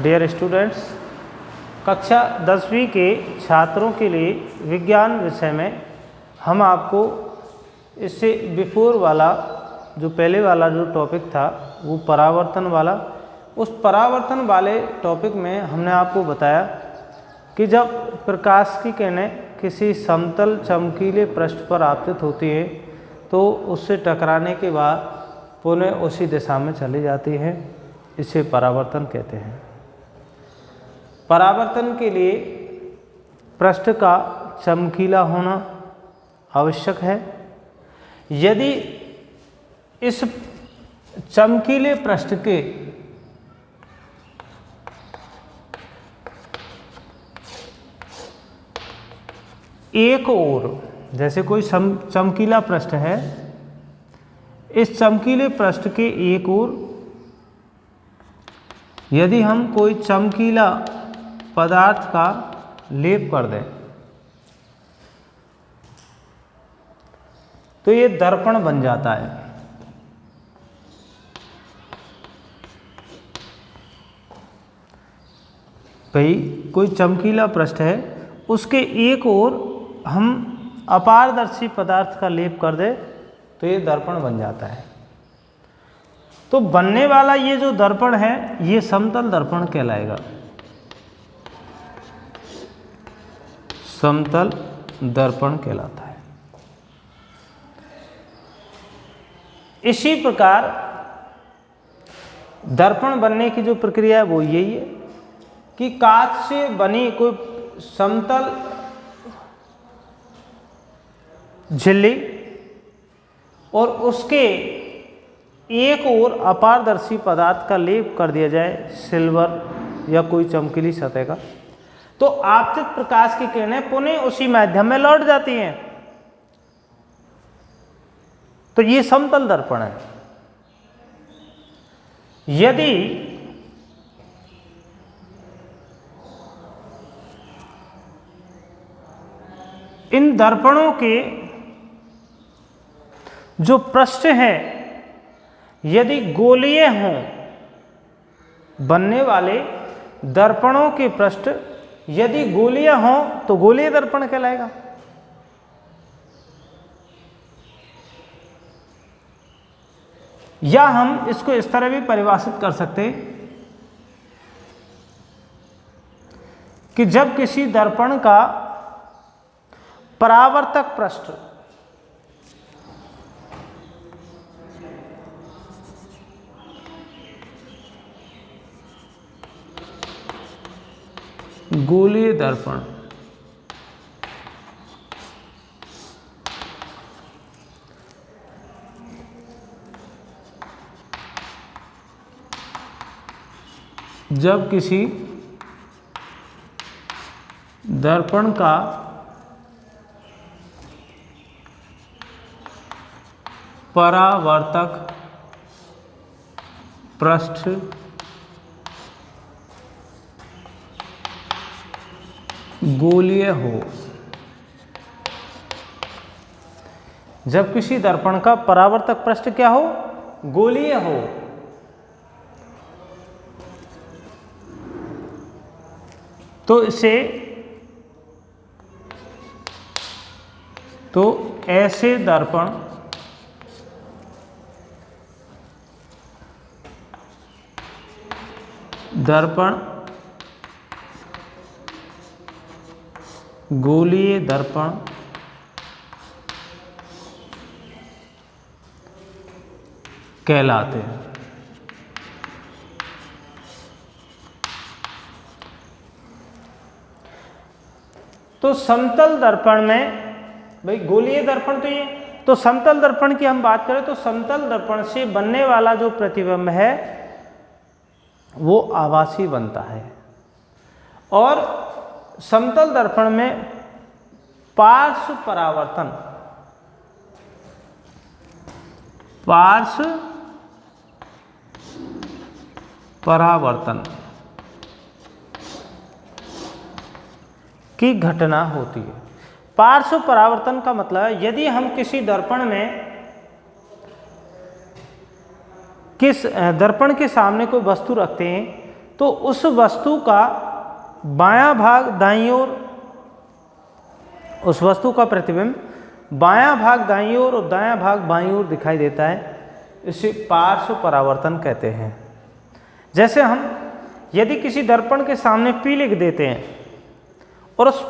Dear students, कक्षा 10वीं के छात्रों के लिए विज्ञान विषय में हम आपको इससे बिफोर वाला जो पहले वाला जो टॉपिक था वो परावर्तन वाला, उस परावर्तन वाले टॉपिक में हमने आपको बताया कि जब प्रकाश की किरणें किसी समतल चमकीले पृष्ठ पर आपतित होती है तो उससे टकराने के बाद पुनः उसी दिशा में चली जाती है। इसे परावर्तन कहते हैं। परावर्तन के लिए पृष्ठ का चमकीला होना आवश्यक है। यदि इस चमकीले पृष्ठ के एक ओर, जैसे कोई चमकीला पृष्ठ है, इस चमकीले पृष्ठ के एक ओर यदि हम कोई चमकीला पदार्थ का लेप कर दें तो ये दर्पण बन जाता है। भाई कोई चमकीला पृष्ठ है, उसके एक ओर हम अपारदर्शी पदार्थ का लेप कर दे तो ये दर्पण बन जाता है। तो बनने वाला ये जो दर्पण है ये समतल दर्पण कहलाएगा। समतल दर्पण कहलाता है। इसी प्रकार दर्पण बनने की जो प्रक्रिया है वो यही है कि कांच से बनी कोई समतल झिल्ली और उसके एक ओर अपारदर्शी पदार्थ का लेप कर दिया जाए, सिल्वर या कोई चमकीली सतह का, तो आपतित प्रकाश की किरणें पुनः उसी माध्यम में लौट जाती हैं। तो ये समतल दर्पण है। यदि इन दर्पणों के जो पृष्ठ हैं यदि गोलीय हों, बनने वाले दर्पणों के पृष्ठ यदि गोलीय हों तो गोलीय दर्पण कहलाएगा। या हम इसको इस तरह भी परिभाषित कर सकते हैं कि जब किसी दर्पण का परावर्तक पृष्ठ गोलीय दर्पण जब किसी दर्पण का परावर्तक पृष्ठ गोलीय हो, जब किसी दर्पण का परावर्तक पृष्ठ क्या हो, गोलीय हो, तो ऐसे दर्पण गोलीय दर्पण कहलाते हैं। तो समतल दर्पण में, भाई गोलीय दर्पण तो ये, तो समतल दर्पण की हम बात करें तो समतल दर्पण से बनने वाला जो प्रतिबिंब है वो आभासी बनता है। और समतल दर्पण में पार्श्व परावर्तन की घटना होती है। पार्श्व परावर्तन का मतलब है यदि हम किसी दर्पण में किस दर्पण के सामने कोई वस्तु रखते हैं तो उस वस्तु का बायां भाग दाईं ओर, उस वस्तु का प्रतिबिंब बायां भाग दाईं ओर और दायां भाग बाईं ओर दिखाई देता है। इसे पार्श्व परावर्तन कहते हैं। जैसे हम यदि किसी दर्पण के सामने P लिख देते हैं और उस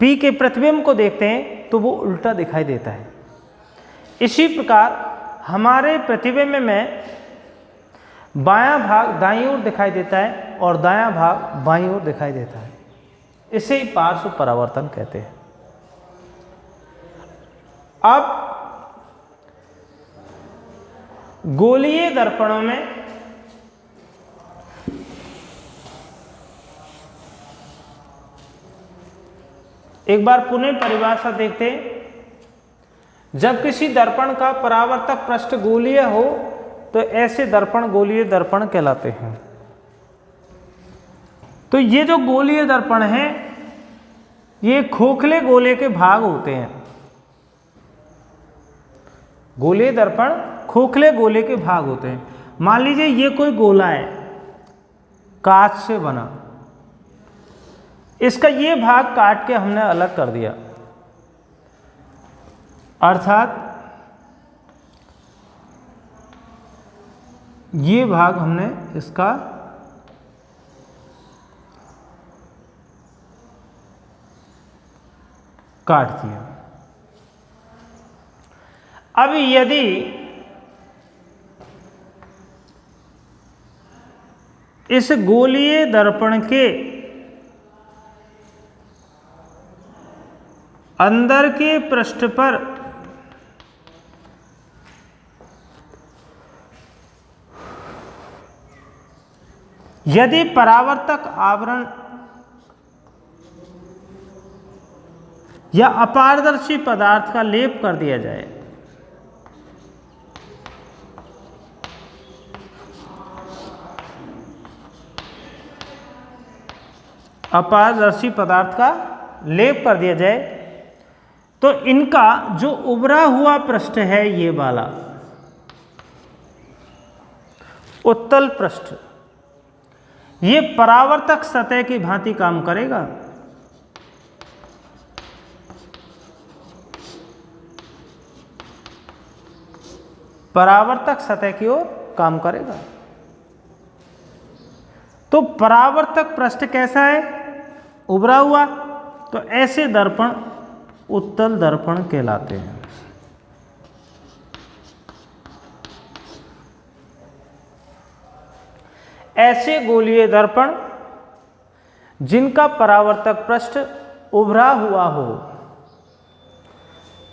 P के प्रतिबिंब को देखते हैं तो वो उल्टा दिखाई देता है। इसी प्रकार हमारे प्रतिबिंब में बायां भाग दाईं ओर दिखाई देता है और दायां भाग बाईं ओर दिखाई देता है। इसे ही पार्श्व परावर्तन कहते हैं। अब गोलीय दर्पणों में एक बार पुनः परिभाषा देखते हैं। जब किसी दर्पण का परावर्तक पृष्ठ गोलीय हो तो ऐसे दर्पण गोलीय दर्पण कहलाते हैं। तो ये जो गोलीय दर्पण है ये खोखले गोले के भाग होते हैं। गोलीय दर्पण खोखले गोले के भाग होते हैं। मान लीजिए ये कोई गोला है कांच से बना, इसका ये भाग काट के हमने अलग कर दिया, अर्थात ये भाग हमने इसका काट दिया। अब यदि इस गोलीय दर्पण के अंदर के पृष्ठ पर यदि परावर्तक आवरण या अपारदर्शी पदार्थ का लेप कर दिया जाए अपारदर्शी पदार्थ का लेप कर दिया जाए तो इनका जो उभरा हुआ पृष्ठ है ये वाला उत्तल पृष्ठ, ये परावर्तक सतह की भांति काम करेगा। परावर्तक सतह की ओर काम करेगा। तो परावर्तक पृष्ठ कैसा है? उभरा हुआ। तो ऐसे दर्पण उत्तल दर्पण कहलाते हैं। ऐसे गोलीय दर्पण जिनका परावर्तक पृष्ठ उभरा हुआ हो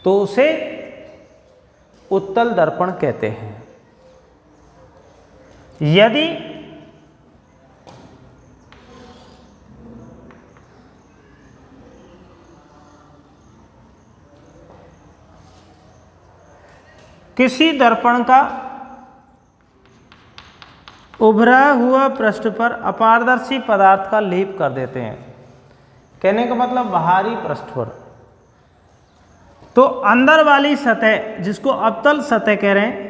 तो उसे उत्तल दर्पण कहते हैं। यदि किसी दर्पण का उभरा हुआ पृष्ठ पर अपारदर्शी पदार्थ का लेप कर देते हैं, कहने का मतलब बाहरी पृष्ठ पर, तो अंदर वाली सतह जिसको अवतल सतह कह रहे हैं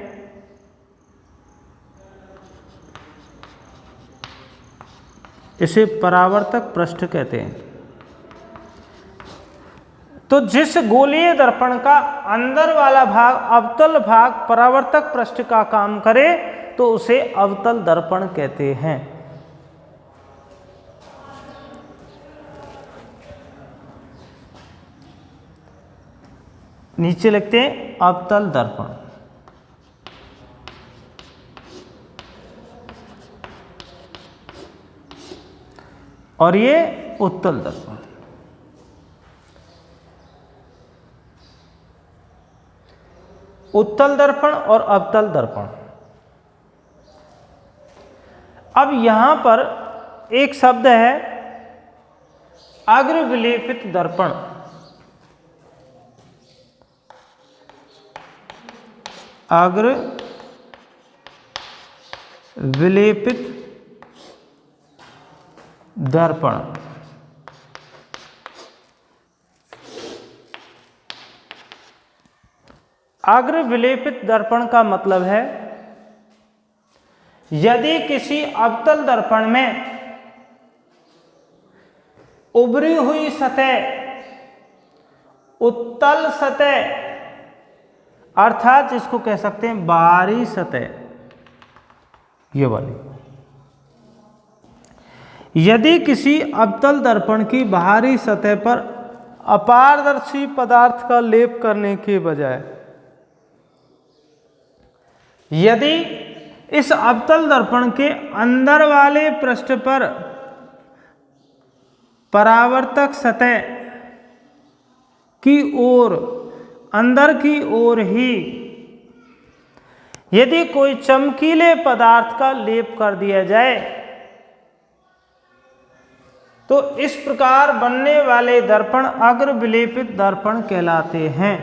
इसे परावर्तक पृष्ठ कहते हैं। तो जिस गोलीय दर्पण का अंदर वाला भाग अवतल भाग परावर्तक पृष्ठ का काम करे तो उसे अवतल दर्पण कहते हैं। नीचे लिखते हैं अवतल दर्पण। और ये उत्तल दर्पण। उत्तल दर्पण और अवतल दर्पण। अब यहां पर एक शब्द है अग्र विलेपित दर्पण। अग्र विलेपित दर्पण। अग्र विलेपित दर्पण का मतलब है यदि किसी अवतल दर्पण में उभरी हुई सतह उत्तल सतह अर्थात जिसको कह सकते हैं बाहरी सतह, ये वाली, यदि किसी अवतल दर्पण की बाहरी सतह पर अपारदर्शी पदार्थ का लेप करने के बजाय यदि इस अवतल दर्पण के अंदर वाले पृष्ठ पर परावर्तक सतह की ओर, अंदर की ओर ही यदि कोई चमकीले पदार्थ का लेप कर दिया जाए तो इस प्रकार बनने वाले दर्पण अग्र विलेपित दर्पण कहलाते हैं।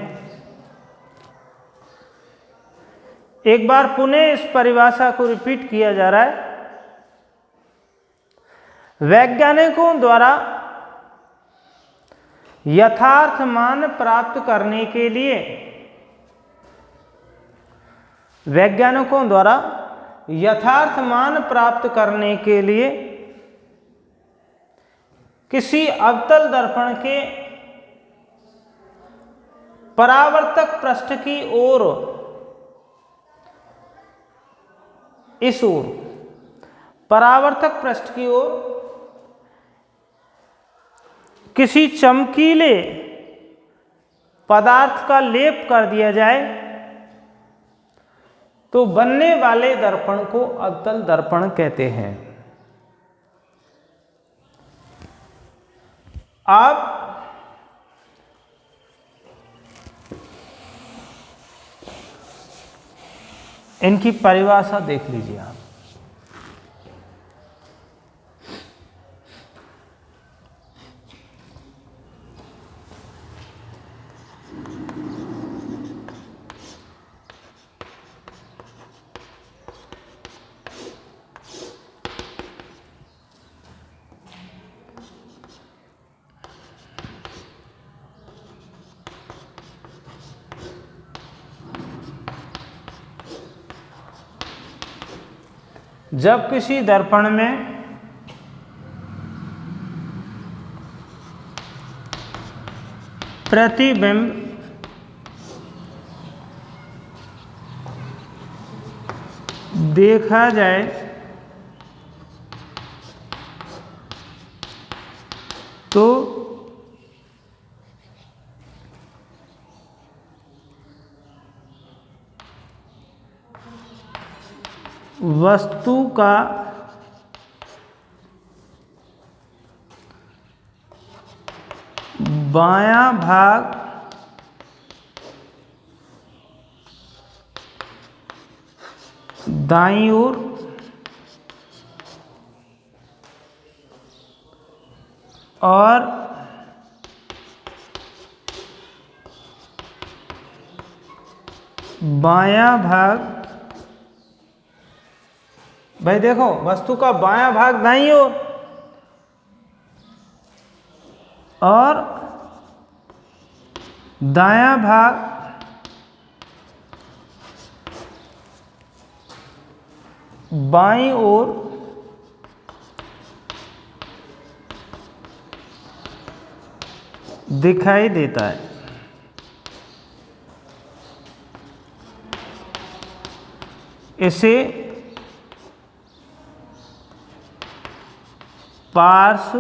एक बार पुनः इस परिभाषा को रिपीट किया जा रहा है। वैज्ञानिकों द्वारा यथार्थ मान प्राप्त करने के लिए, वैज्ञानिकों द्वारा यथार्थ मान प्राप्त करने के लिए किसी अवतल दर्पण के परावर्तक पृष्ठ की ओर, इस ओर परावर्तक पृष्ठ की ओर किसी चमकीले पदार्थ का लेप कर दिया जाए तो बनने वाले दर्पण को अवतल दर्पण कहते हैं। अब इनकी परिभाषा देख लीजिए आप। जब किसी दर्पण में प्रतिबिंब देखा जाए तो वस्तु का बायां भाग दाईं ओर और बायां भाग, भाई देखो वस्तु का बायां भाग दाईं ओर और दायां भाग बाईं ओर दिखाई देता है। इसे पार्श्व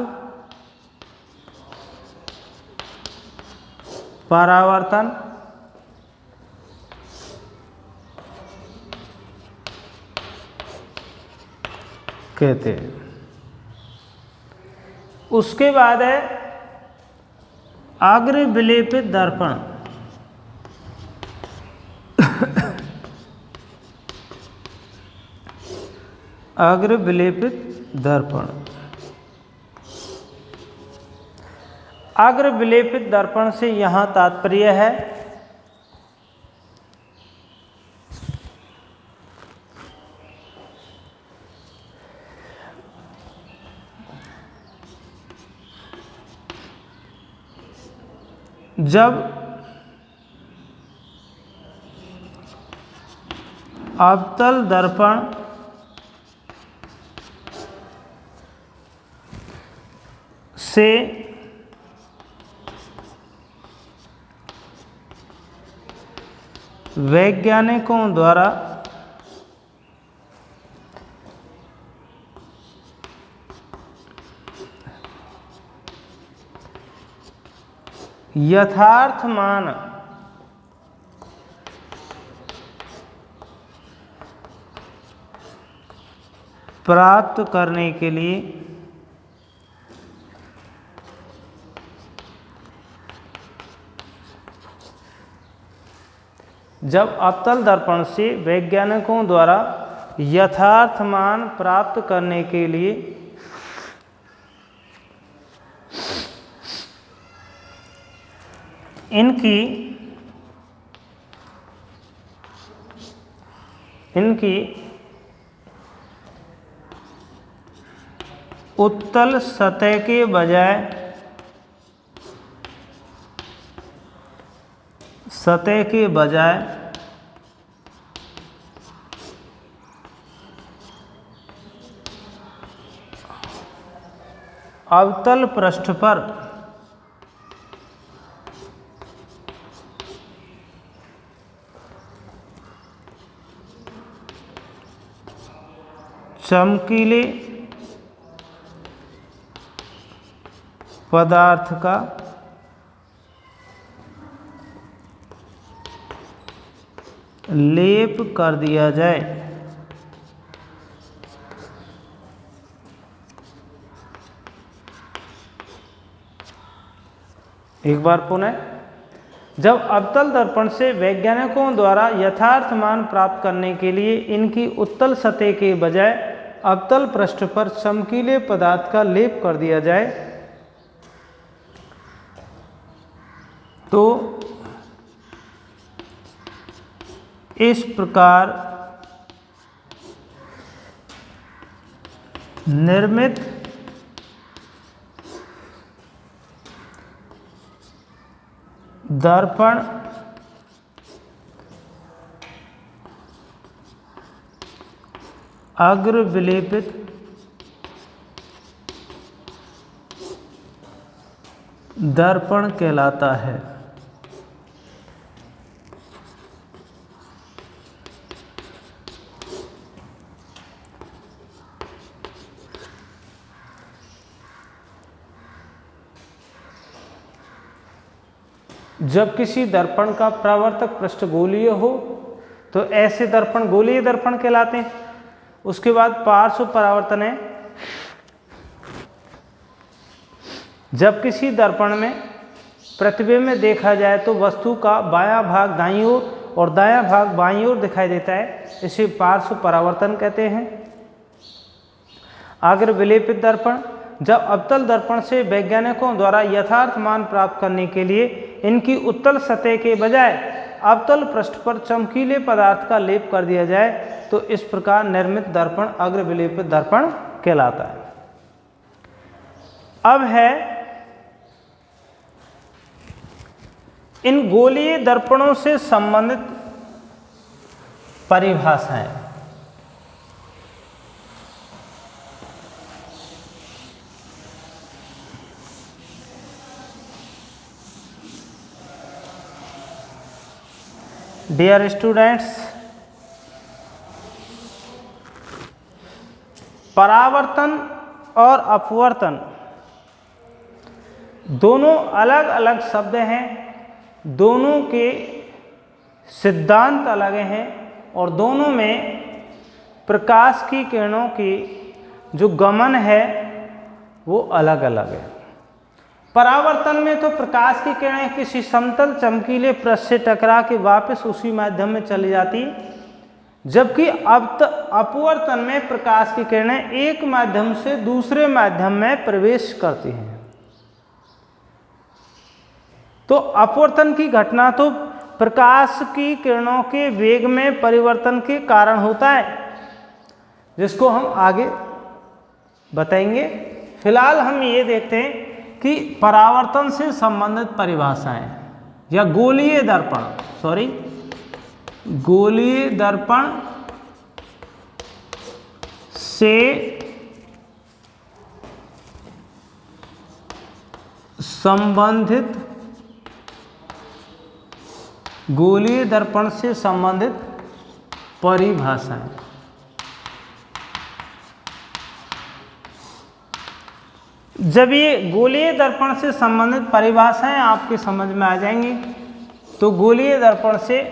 परावर्तन कहते हैं। उसके बाद है अग्र विलेपित दर्पण। अग्र विलेपित दर्पण, अग्र विलेपित दर्पण से यहाँ तात्पर्य है जब अवतल दर्पण से वैज्ञानिकों द्वारा यथार्थ मान प्राप्त करने के लिए जब अवतल दर्पण से वैज्ञानिकों द्वारा यथार्थ मान प्राप्त करने के लिए इनकी उत्तल सतह के बजाय अवतल पृष्ठ पर चमकीले पदार्थ का लेप कर दिया जाए। एक बार पुनः, जब अवतल दर्पण से वैज्ञानिकों द्वारा यथार्थ मान प्राप्त करने के लिए इनकी उत्तल सतह के बजाय अवतल पृष्ठ पर चमकीले पदार्थ का लेप कर दिया जाए तो इस प्रकार निर्मित दर्पण अग्र विलेपित दर्पण कहलाता है। जब किसी दर्पण का परावर्तक पृष्ठ गोलीय हो तो ऐसे दर्पण गोलीय दर्पण कहलाते हैं। उसके बाद पार्श्व परावर्तन है। जब किसी दर्पण में प्रतिबिंब में देखा जाए तो वस्तु का बायां भाग दाईं ओर और दायां भाग बाईं ओर दिखाई देता है, इसे पार्श्व परावर्तन कहते हैं। अग्र विलेपित दर्पण, जब अवतल दर्पण से वैज्ञानिकों द्वारा यथार्थ मान प्राप्त करने के लिए इनकी उत्तल सतह के बजाय अवतल पृष्ठ पर चमकीले पदार्थ का लेप कर दिया जाए तो इस प्रकार निर्मित दर्पण अग्र विलेपित दर्पण कहलाता है। अब है इन गोलीय दर्पणों से संबंधित परिभाषाएं। डियर स्टूडेंट्स, परावर्तन और अपवर्तन दोनों अलग अलग शब्द हैं, दोनों के सिद्धांत अलग हैं और दोनों में प्रकाश की किरणों की जो गमन है वो अलग अलग है। परावर्तन में तो प्रकाश की किरणें किसी समतल चमकीले पृष्ठ से टकरा के वापस उसी माध्यम में चली जाती, जबकि अपवर्तन में प्रकाश की किरणें एक माध्यम से दूसरे माध्यम में प्रवेश करती हैं। तो अपवर्तन की घटना तो प्रकाश की किरणों के वेग में परिवर्तन के कारण होता है, जिसको हम आगे बताएंगे। फिलहाल हम ये देखते हैं कि परावर्तन से संबंधित परिभाषाएं या गोलीय दर्पण से संबंधित गोलीय दर्पण से संबंधित परिभाषाएं। जब ये गोलीय दर्पण से संबंधित परिभाषाएं आपके समझ में आ जाएंगी तो गोलीय दर्पण से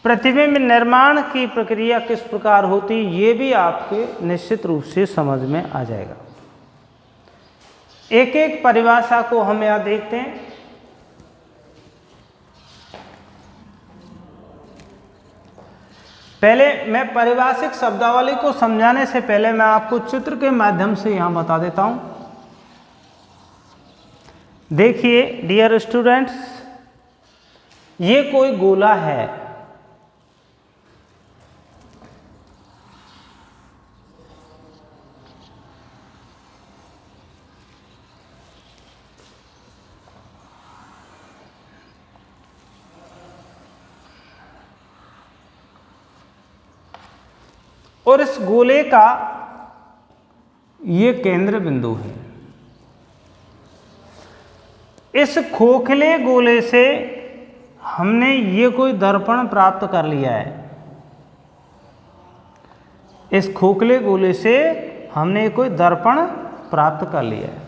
प्रतिबिंब निर्माण की प्रक्रिया किस प्रकार होती है ये भी आपके निश्चित रूप से समझ में आ जाएगा। एक एक परिभाषा को हम यहां देखते हैं। पहले मैं परिभाषिक शब्दावली को समझाने से पहले मैं आपको चित्र के माध्यम से यहां बता देता हूं। देखिए डियर स्टूडेंट्स, ये कोई गोला है। और इस गोले का ये केंद्र बिंदु है। इस खोखले गोले से हमने ये कोई दर्पण प्राप्त कर लिया है। इस खोखले गोले से हमने कोई दर्पण प्राप्त कर लिया है।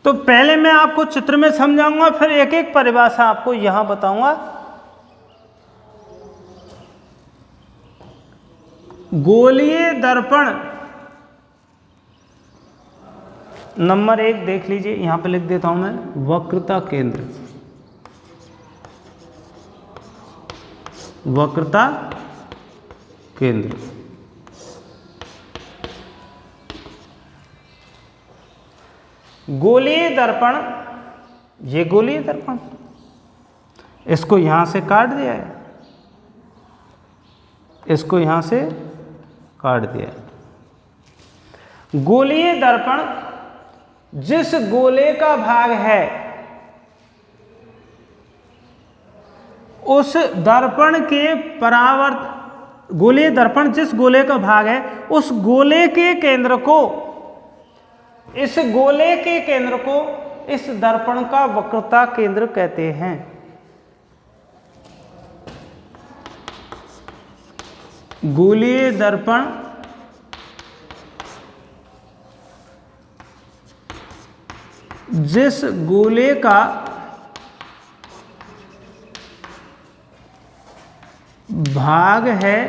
तो पहले मैं आपको चित्र में समझाऊंगा, फिर एक एक परिभाषा आपको यहां बताऊंगा। गोलीय दर्पण नंबर 1 देख लीजिए, यहां पे लिख देता हूं मैं, वक्रता केंद्र। वक्रता केंद्र। गोलीय दर्पण, ये गोलीय दर्पण, इसको यहां से काट दिया है, इसको यहां से काट दिया है। गोलीय दर्पण जिस गोले का भाग है उस दर्पण के परावर्त, गोलीय दर्पण जिस गोले का भाग है उस गोले के केंद्र को, इस गोले के केंद्र को इस दर्पण का वक्रता केंद्र कहते हैं। गोलीय दर्पण जिस गोले का भाग है,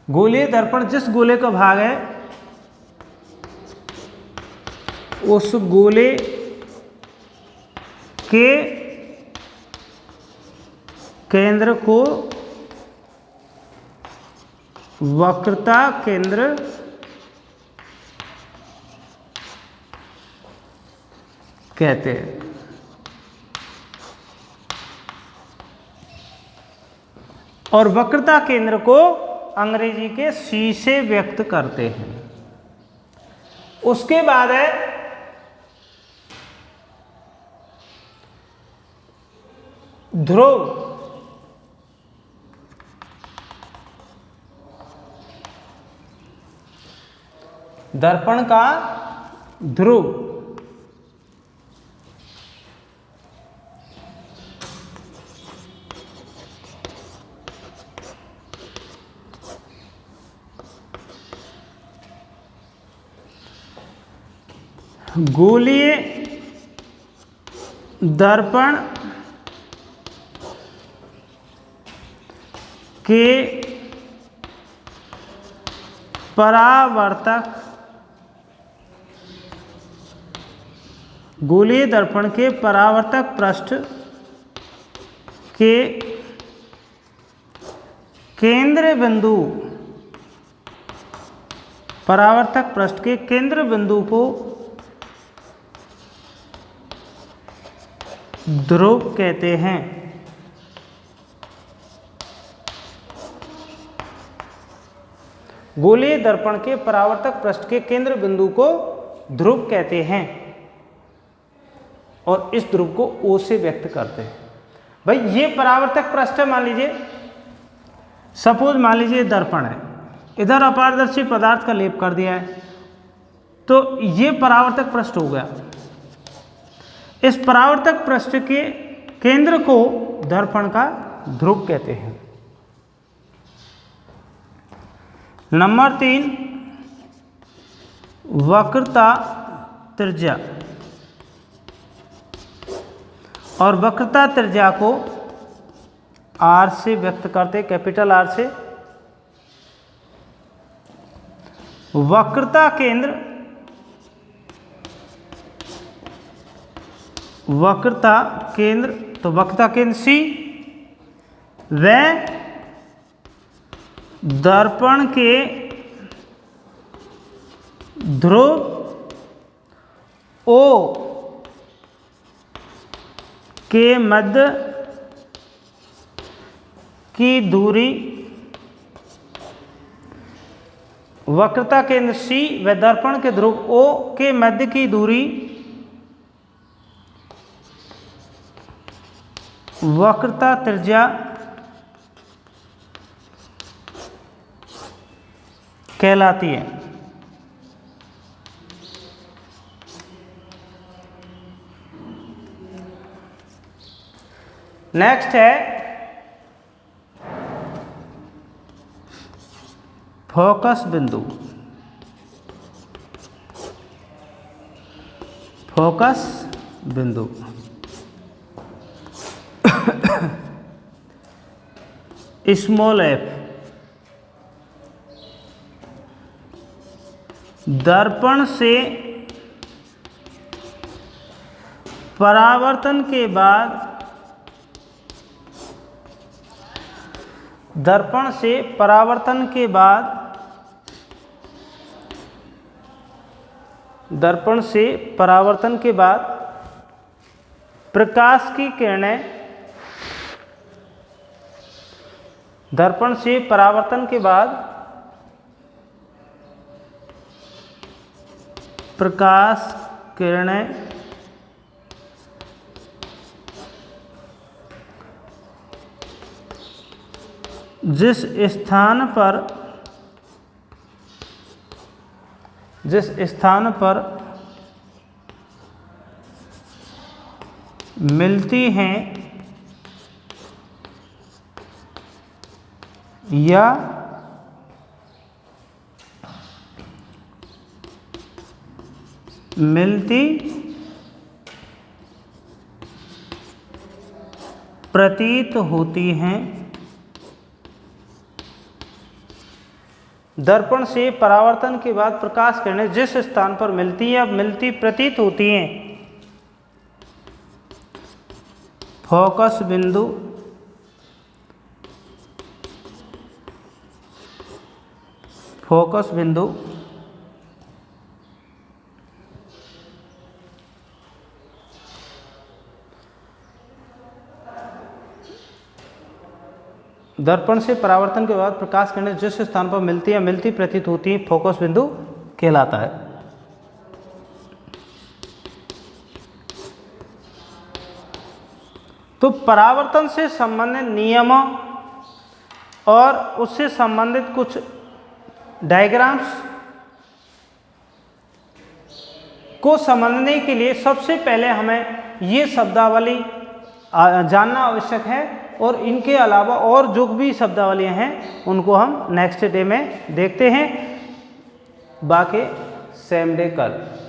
गोलीय दर्पण जिस गोले का भाग है उस गोले के केंद्र को वक्रता केंद्र कहते हैं। और वक्रता केंद्र को अंग्रेजी के C से व्यक्त करते हैं। उसके बाद है ध्रुव। दर्पण का ध्रुव। गोलीय दर्पण के परावर्तक, गोलीय दर्पण के परावर्तक पृष्ठ के केंद्र बिंदु, परावर्तक पृष्ठ के केंद्र बिंदु को ध्रुव कहते हैं। गोलीय दर्पण के परावर्तक पृष्ठ के केंद्र बिंदु को ध्रुव कहते हैं और इस ध्रुव को O से व्यक्त करते हैं। भाई ये परावर्तक पृष्ठ है, मान लीजिए, सपोज मान लीजिए दर्पण है, इधर अपारदर्शी पदार्थ का लेप कर दिया है, तो ये परावर्तक पृष्ठ हो गया। इस परावर्तक पृष्ठ के केंद्र को दर्पण का ध्रुव कहते हैं। नंबर 3, वक्रता त्रिज्या। और वक्रता त्रिज्या को R से व्यक्त करते, कैपिटल R से। वक्रता केंद्र, वक्रता केंद्र, तो वक्रता केंद्र C व दर्पण के ध्रुव O के मध्य की दूरी, वक्रता केंद्र C व दर्पण के ध्रुव O के मध्य की दूरी वक्रता त्रिज्या कहलाती है। नेक्स्ट है फोकस बिंदु। फोकस बिंदु स्मॉल f, दर्पण से परावर्तन के बाद, दर्पण से परावर्तन के बाद, दर्पण से परावर्तन के बाद प्रकाश की किरणें, दर्पण से परावर्तन के बाद प्रकाश किरणें जिस स्थान पर मिलती हैं या मिलती प्रतीत होती हैं, दर्पण से परावर्तन के बाद प्रकाश किरणें जिस स्थान पर मिलती हैं या मिलती प्रतीत होती हैं, फोकस बिंदु फोकस बिंदु दर्पण से परावर्तन के बाद प्रकाश किरणें जिस स्थान पर मिलती है मिलती प्रतीत होती है, फोकस बिंदु कहलाता है। तो परावर्तन से संबंधित नियमों और उससे संबंधित कुछ डायग्राम्स को समझने के लिए सबसे पहले हमें ये शब्दावली जानना आवश्यक है, और इनके अलावा और जो भी शब्दावलियाँ हैं उनको हम नेक्स्ट डे में देखते हैं। बाकी सेम डे कल।